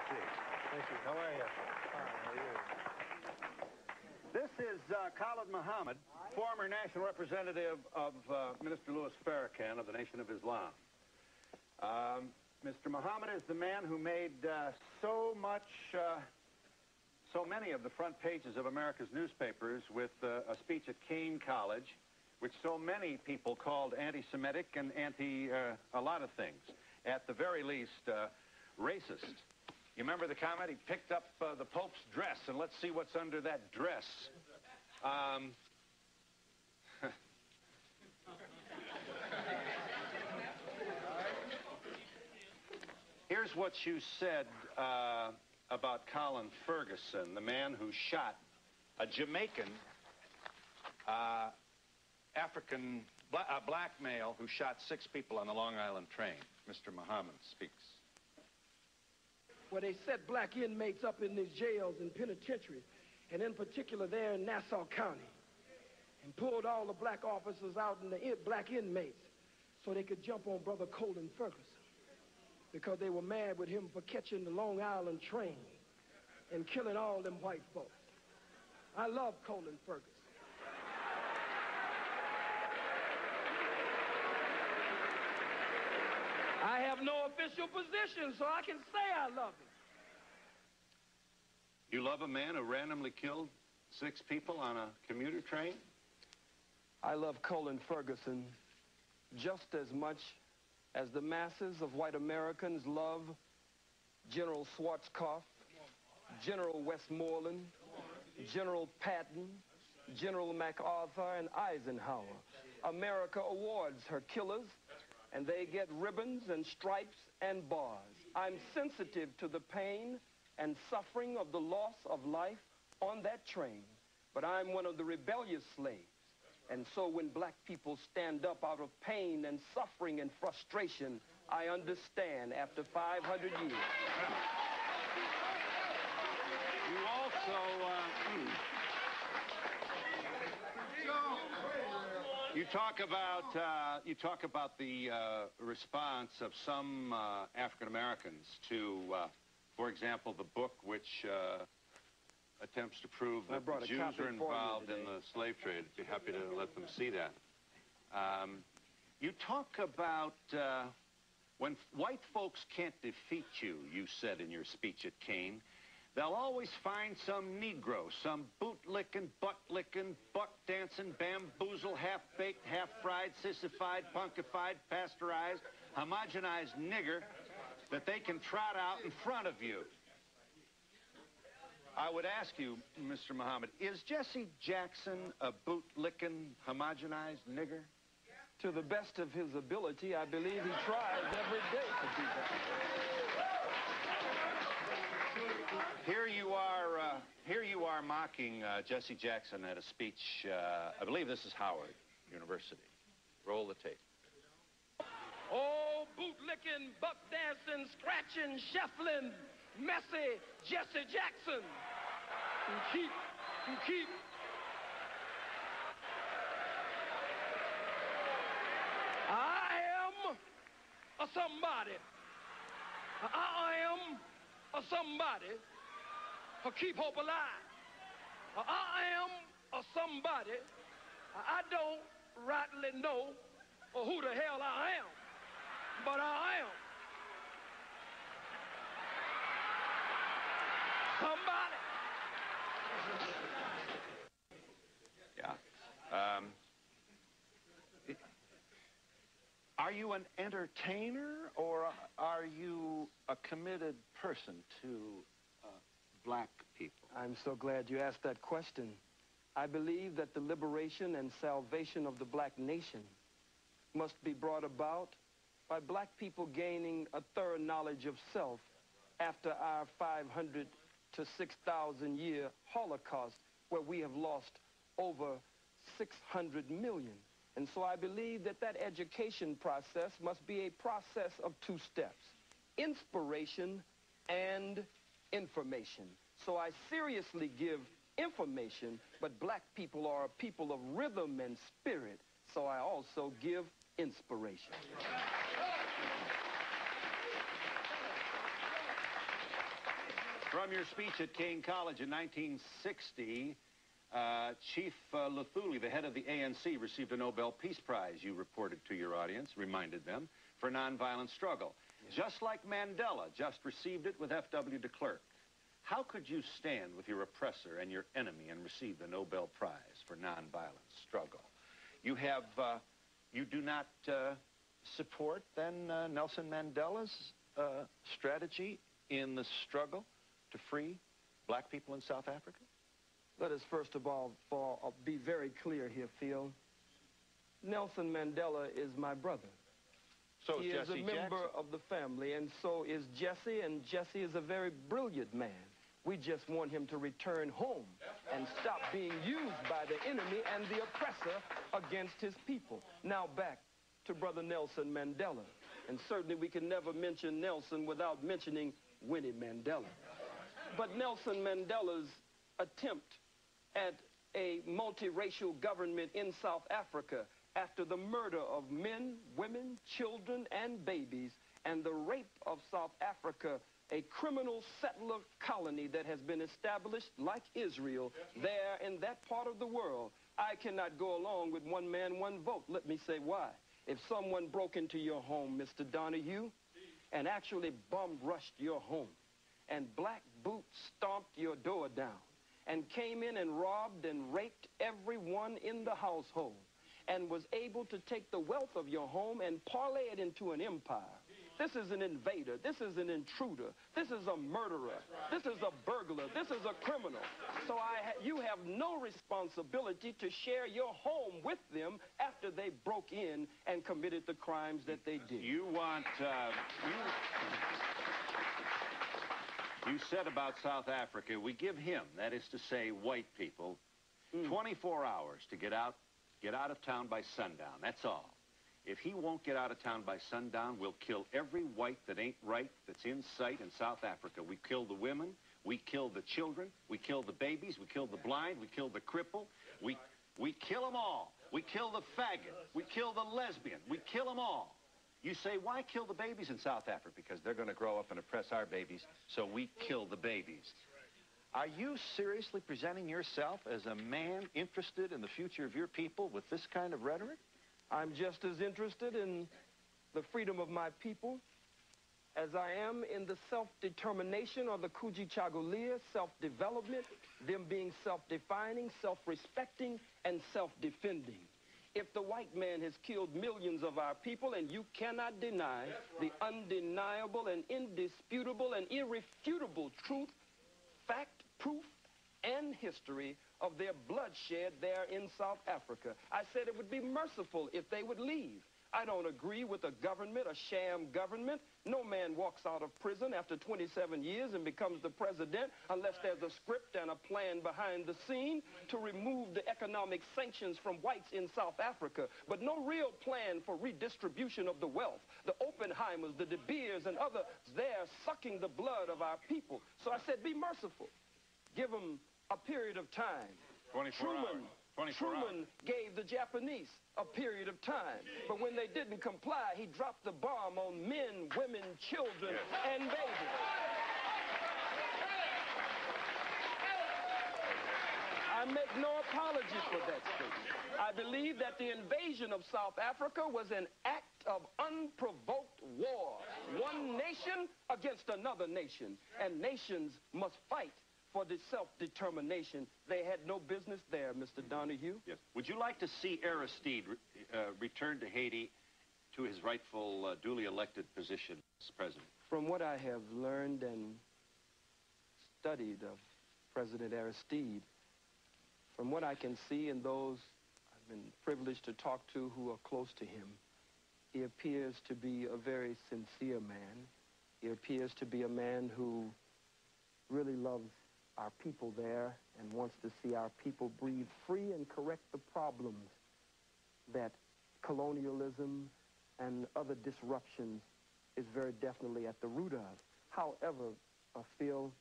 seat. Thank you. How are you? Fine. How are you? This is Khalid Mohammed, former national representative of Minister Louis Farrakhan of the Nation of Islam. Mr. Mohammed is the man who made so many of the front pages of America's newspapers with a speech at Kean College, which so many people called anti-Semitic and a lot of things. At the very least, racist. You remember the comment? He picked up the Pope's dress, and let's see what's under that dress. Here's what you said about Colin Ferguson, the man who shot a Jamaican black male who shot 6 people on the Long Island train. Mr. Mohammed speaks. Where they set black inmates up in these jails and penitentiaries, and in particular there in Nassau County, and pulled all the black officers out and the black inmates so they could jump on Brother Colin Ferguson, because they were mad with him for catching the Long Island train and killing all them white folks. I love Colin Ferguson. I have no official position, so I can say I love him. You love a man who randomly killed 6 people on a commuter train? I love Colin Ferguson just as much as the masses of white Americans love General Schwarzkopf, General Westmoreland, General Patton, General MacArthur, and Eisenhower. America awards her killers, and they get ribbons and stripes and bars. I'm sensitive to the pain and suffering of the loss of life on that train, but I'm one of the rebellious slaves. And so when black people stand up out of pain and suffering and frustration, I understand after 500 years. You also, you talk about the response of some African Americans to, for example, the book which attempts to prove that the Jews are involved in the slave trade. I'd be happy to let them see that. You talk about when white folks can't defeat you, you said in your speech at Kean, they'll always find some Negro, some boot-licking, butt-licking, buck-dancing, bamboozle, half-baked, half-fried, sissified, punkified, pasteurized, homogenized nigger that they can trot out in front of you. I would ask you, Mr. Mohammed, is Jesse Jackson a boot-licking, homogenized nigger? To the best of his ability, I believe he tries every day to do that. Here you are mocking Jesse Jackson at a speech, I believe this is Howard University. Roll the tape. Oh, boot-licking, buck-dancing, scratching, shuffling, messy Jesse Jackson. Who keep. I am a somebody. I am a somebody who keep hope alive. I am a somebody. I don't rightly know who the hell I am, but I am somebody. Yeah. Are you an entertainer, or are you a committed person to black people? I'm so glad you asked that question. I believe that the liberation and salvation of the black nation must be brought about by black people gaining a thorough knowledge of self after our 500 to 6,000 year Holocaust, where we have lost over 600 million. And so I believe that that education process must be a process of 2 steps: inspiration and information. So I seriously give information, but black people are a people of rhythm and spirit, so I also give inspiration. From your speech at Kane College in 1960, Chief Luthuli, the head of the ANC, received a Nobel Peace Prize, you reported to your audience, reminded them, for nonviolent struggle. Just like Mandela just received it with F.W. de Klerk. How could you stand with your oppressor and your enemy and receive the Nobel Prize for nonviolent struggle? You have, you do not support, then, Nelson Mandela's strategy in the struggle to free black people in South Africa? Let us first of all be very clear here, Phill. Nelson Mandela is my brother. So he is a member of the family, and so is Jesse, and Jesse is a very brilliant man. We just want him to return home and stop being used by the enemy and the oppressor against his people. Now back to Brother Nelson Mandela. And certainly we can never mention Nelson without mentioning Winnie Mandela. But Nelson Mandela's attempt at a multiracial government in South Africa after the murder of men, women, children, and babies, and the rape of South Africa, a criminal settler colony that has been established like Israel there in that part of the world. I cannot go along with one man, one vote. Let me say why. If someone broke into your home, Mr. Donahue, and actually bum-rushed your home, and black boots stomped your door down, and came in and robbed and raped everyone in the household, and was able to take the wealth of your home and parlay it into an empire. This is an invader. This is an intruder. This is a murderer. This is a burglar. This is a criminal. So you have no responsibility to share your home with them after they broke in and committed the crimes that they did. You want, you said about South Africa, we give him, that is to say white people, 24 hours to get out of town by sundown. That's all. If he won't get out of town by sundown, we'll kill every white that ain't right that's in sight in South Africa. We kill the women, we kill the children, we kill the babies, we kill the blind, we kill the cripple, we kill them all. We kill the faggot, we kill the lesbian, we kill them all. You say, why kill the babies in South Africa? Because they're going to grow up and oppress our babies, so we kill the babies. Are you seriously presenting yourself as a man interested in the future of your people with this kind of rhetoric? I'm just as interested in the freedom of my people as I am in the self-determination or the Kujichagulia, self-development, them being self-defining, self-respecting, and self-defending. If the white man has killed millions of our people, and you cannot deny the undeniable and indisputable and irrefutable truth, fact, proof, and history of their bloodshed there in South Africa. I said it would be merciful if they would leave. I don't agree with a government, a sham government. No man walks out of prison after 27 years and becomes the president unless there's a script and a plan behind the scene to remove the economic sanctions from whites in South Africa, but no real plan for redistribution of the wealth. The Oppenheimers, the De Beers, and others there sucking the blood of our people. So I said, be merciful. Give them a period of time. 24 hours. Truman gave the Japanese a period of time, but when they didn't comply, he dropped the bomb on men, women, children, and babies. I make no apology for that statement. I believe that the invasion of South Africa was an act of unprovoked war. One nation against another nation, and nations must fight for the self-determination. They had no business there, Mr. Donahue. Yes. Would you like to see Aristide return to Haiti to his rightful, duly elected position as president? From what I have learned and studied of President Aristide, from what I can see and those I've been privileged to talk to who are close to him, he appears to be a very sincere man. He appears to be a man who really loves our people there and wants to see our people breathe free and correct the problems that colonialism and other disruptions is very definitely at the root of. However, Phill,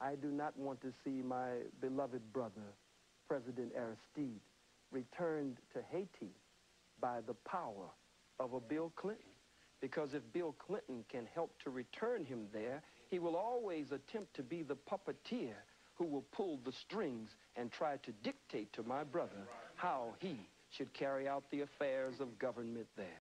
I do not want to see my beloved brother, President Aristide, returned to Haiti by the power of a Bill Clinton. Because if Bill Clinton can help to return him there, He will always attempt to be the puppeteer who will pull the strings and try to dictate to my brother how he should carry out the affairs of government there.